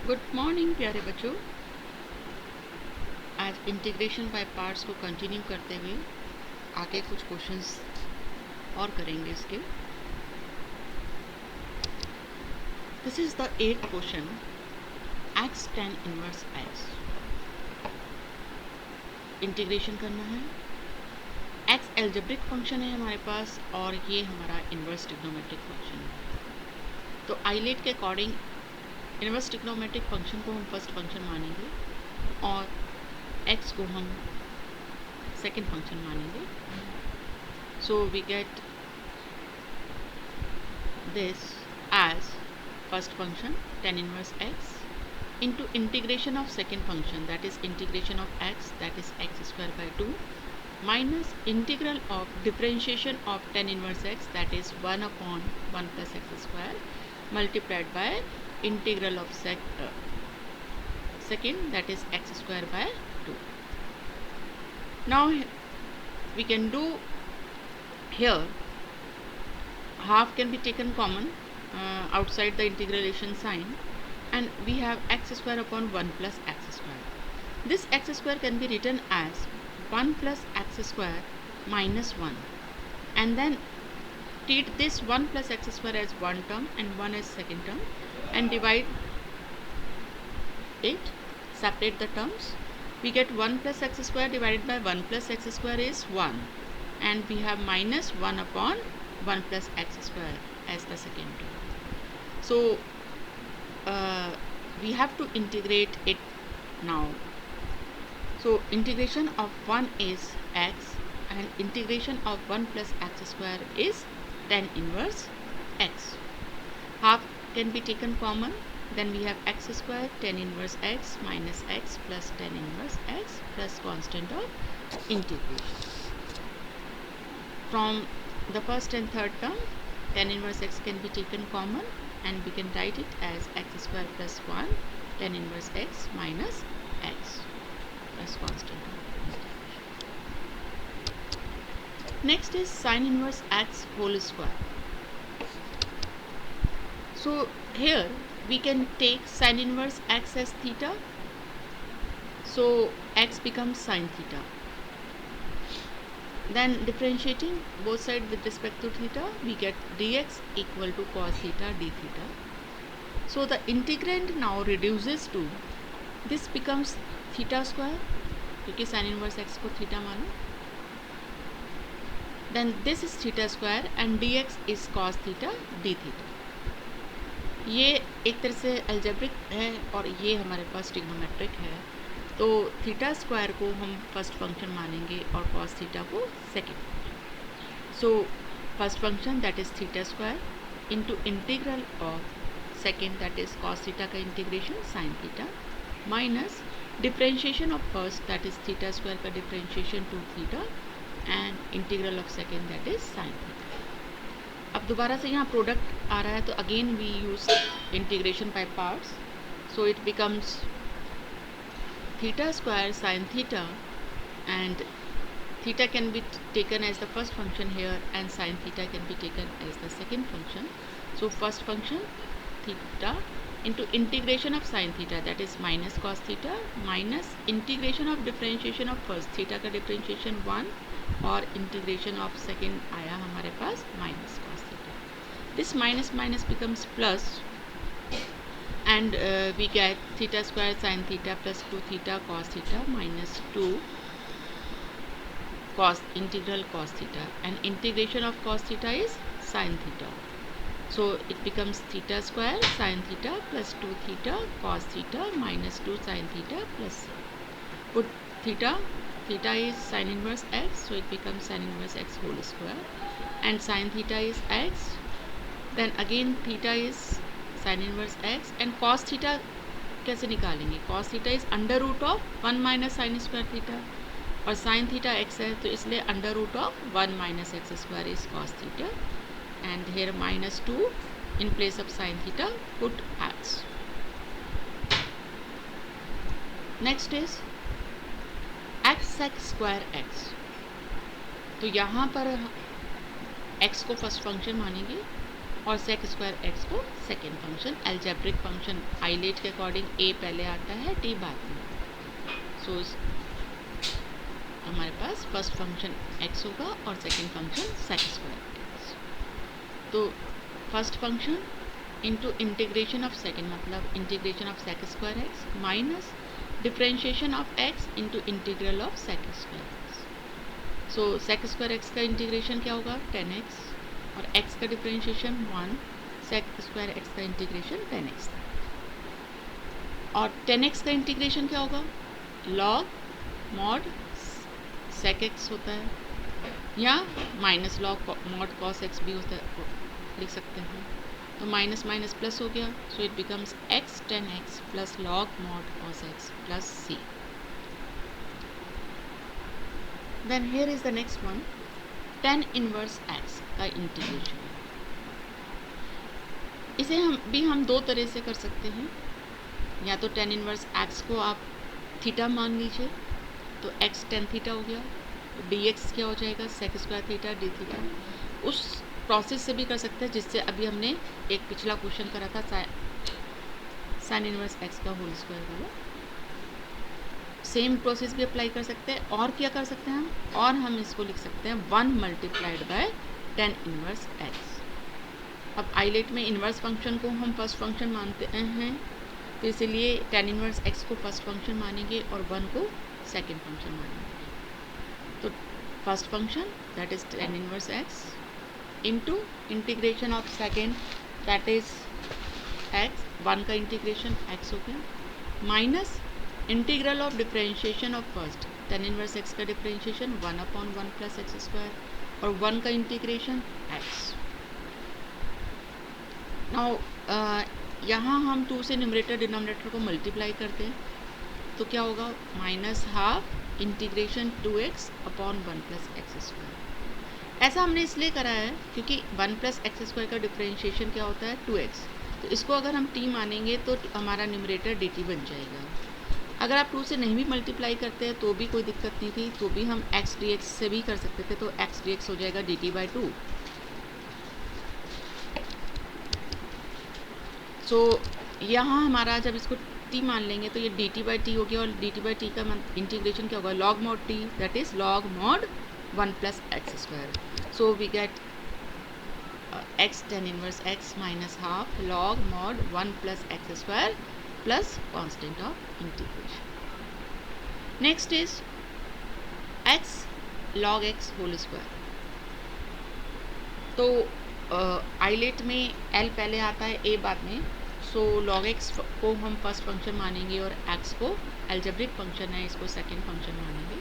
Good morning प्यारे बच्चों। आज इंटीग्रेशन बाय पार्ट्स को कंटिन्यू करते हुए आगे कुछ क्वेश्चंस और करेंगे इसके। This is the 8th question, x tan inverse x। Integration करना है। x एल्जेब्रिक फंक्शन है हमारे पास और ये हमारा इनवर्स ट्रिग्नोमेट्रिक फंक्शन है। तो आइलेट के अकॉर्डिंग इनवर्स ट्रिग्नोमेट्रिक फंक्शन को हम फर्स्ट फंक्शन मानेंगे और x को हम सेकेंड फंक्शन मानेंगे। So we get this as first function tan inverse x into integration of second function, that is integration of x, that is x square by 2, minus integral of differentiation of tan inverse x, that is 1 upon 1 plus x square, multiplied by integral of second, that is x square by 2. Now we can do here half can be taken common outside the integration sign, and we have x square upon 1 plus x square. This x square can be written as 1 plus x square minus 1, and then treat this 1 plus x square as one term and 1 as second term, and divide it, separate the terms. We get 1 plus x square divided by 1 plus x square is 1, and we have minus 1 upon 1 plus x square as the second term. So we have to integrate it now. So integration of 1 is x, and integration of 1 plus x square is tan inverse x. Half can be taken common, then we have x square tan inverse x minus x plus tan inverse x plus constant of integration. From the first and third term, tan inverse x can be taken common, and we can write it as x square plus 1 tan inverse x minus x plus constant of integration. Next is sin inverse x whole square. So here we can take sin inverse x as theta, so x becomes sin theta. Then differentiating both sides with respect to theta, we get dx equal to cos theta d theta. So the integrand now reduces to, this becomes theta square क्योंकि sin inverse x को theta मानो, then this is theta square and dx is cos theta d theta. ये एक तरह से algebraic है और ये हमारे पास trigonometric है, तो थीटा स्क्वायर को हम फर्स्ट फंक्शन मानेंगे और कॉस थीटा को second. So first function that is theta square into integral of second that is cos theta का integration sine theta minus differentiation of first that is theta square का differentiation two theta and integral of second that is sine theta. अब दोबारा से यहाँ product आ रहा है, तो again we use integration by parts, so it becomes theta square sin theta, and theta can be taken as the first function here and sin theta can be taken as the second function. So first function theta into integration of sin theta, that is minus cos theta, minus integration of differentiation of first theta का differentiation 1 और integration of second आया हमारे पास minus cos theta. This minus minus becomes plus, and we get theta square sin theta plus 2 theta cos theta minus 2 cos integral cos theta, and integration of cos theta is sin theta. So it becomes theta square sin theta plus 2 theta cos theta minus 2 sin theta plus, put theta, theta is sin inverse x, so it becomes sin inverse x whole square, and sin theta is x, then again theta is sin inverse x, and cos theta कैसे निकालेंगे, cos theta is under root of 1 minus sine square theta, और sin theta x है तो इसलिए under root of 1 minus x square is cos theta, and here minus 2 in place of sin theta put x. Next is x sec square x. तो यहाँ पर x को first function मानेंगे और sec square x को second function, algebraic function ILATE के according A पहले आता है, टी बाद में। सो हमारे पास फर्स्ट फंक्शन एक्स होगा और second function sec square x. तो first function into integration of second, मतलब integration of sec square x minus differentiation of x into integral of sec square x. So sec square x का integration क्या होगा 10x और x का differentiation 1, sec square x का integration 10x और 10x का integration क्या होगा लॉग मॉड सेक एक्स होता है या minus log mod cos x भी होता है, लिख सकते हैं। तो माइनस माइनस प्लस हो गया, so it becomes x 10x plus log mod cos x plus c। Then here is the next one, tan inverse x का इंटीग्रेशन। इसे हम दो तरह से कर सकते हैं, या तो tan इनवर्स x को आप थीटा मान लीजिए तो x tan थीटा हो गया, dx क्या हो जाएगा sec square theta d theta. उस प्रोसेस से भी कर सकते हैं जिससे अभी हमने एक पिछला क्वेश्चन करा था साइन इनवर्स x का होल स्क्वायर वाला, सेम प्रोसेस भी अप्लाई कर सकते हैं। और क्या कर सकते हैं हम, और हम इसको लिख सकते हैं 1 multiplied by tan inverse x। अब आइलेट में इनवर्स फंक्शन को हम फर्स्ट फंक्शन मानते हैं, तो इसलिए tan इनवर्स x को फर्स्ट फंक्शन मानेंगे और 1 को सेकेंड फंक्शन मानेंगे। तो first function that is tan inverse x into integration of second that is x, 1 का इंटीग्रेशन x हो गया minus integral of differentiation of first tan inverse x का डिफरेंशिएशन 1/1 प्लस एक्स स्क्वायर और 1 का integration x। Now यहाँ हम 2 से numerator denominator को मल्टीप्लाई करते हैं तो क्या होगा minus half integration 2x/1 plus x square. ऐसा हमने इसलिए करा है क्योंकि 1 प्लस एक्स स्क्वायर का डिफरेंशिएशन क्या होता है 2x, तो इसको अगर हम t मानेंगे तो हमारा न्यूमरेटर dt बन जाएगा। अगर आप 2 से नहीं भी मल्टीप्लाई करते हैं तो भी कोई दिक्कत नहीं थी, तो भी हम x dx से भी कर सकते थे, तो x dx हो जाएगा dt/2। सो यहाँ हमारा जब इसको t मान लेंगे तो ये dt/t हो गया और dt/t का इंटीग्रेशन क्या होगा log mod t that is log mod 1 plus x square. So we get x tan inverse x minus half log mod 1 plus x square plus constant of integration. Next is x log x whole square. तो ILATE में l पहले आता है a बाद में, सो log x को हम first function मानेंगे और x को एल्जेब्रिक फंक्शन है इसको सेकेंड फंक्शन मानेंगे।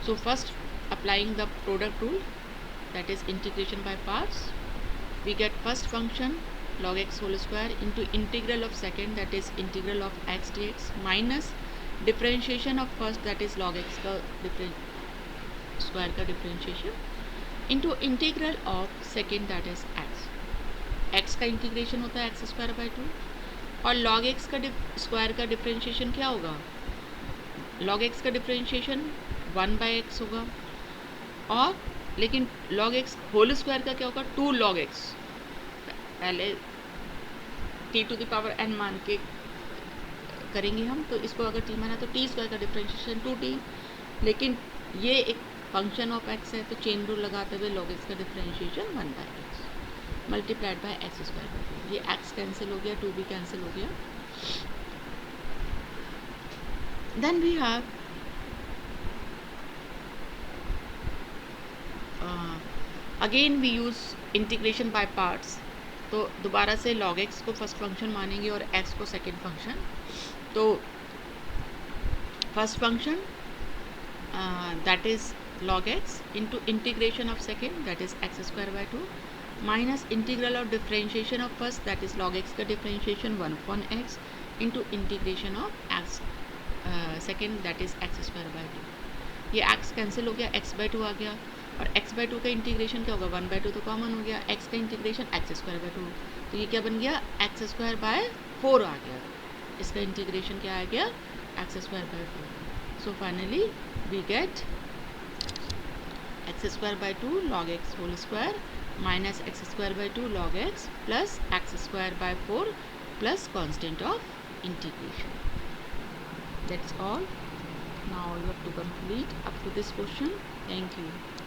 So first applying the product rule that is integration by parts, we get first function log x whole square into integral of second that is integral of x dx minus differentiation of first that is log x का square का differentiation into integral of second that is x का integration होता है x square by 2 और log x का square का differentiation क्या होगा log x का डिफरेंशिएशन 1/x होगा, और लेकिन log x होल स्क्वायर का क्या होगा 2 log x। पहले t⁴n मान के करेंगे हम, तो इसको अगर t माना तो t स्क्वायर का डिफरेंशिएशन 2t, लेकिन ये एक फंक्शन ऑफ x है तो चेन रूल लगाते हुए log x का differentiation 1/x multiplied by x square. ये x कैंसिल हो गया, 2 भी कैंसिल हो गया। Then we have again we use integration by parts, तो दोबारा से log x को फर्स्ट फंक्शन मानेंगे और x को सेकेंड फंक्शन। तो first function that is log x into integration of second that is x square by 2 minus integral of differentiation of first that is log x का differentiation 1/x into integration of x second that is x square by 2। ये x cancel हो गया, x/2 आ गया, और x/2 का integration क्या होगा 1/2 तो कॉमन हो गया, x का इंटीग्रेशन एक्स स्क्वायर बाई 2, तो ये क्या बन गया एक्स स्क्वायर बाय 4 आ गया, इसका इंटीग्रेशन क्या आ गया x square by 4। So finally we get x square by 2 log x whole square minus x square by 2 log x plus x square by 4 plus constant of integration. That's all. Now you have to complete up to this question. Thank you.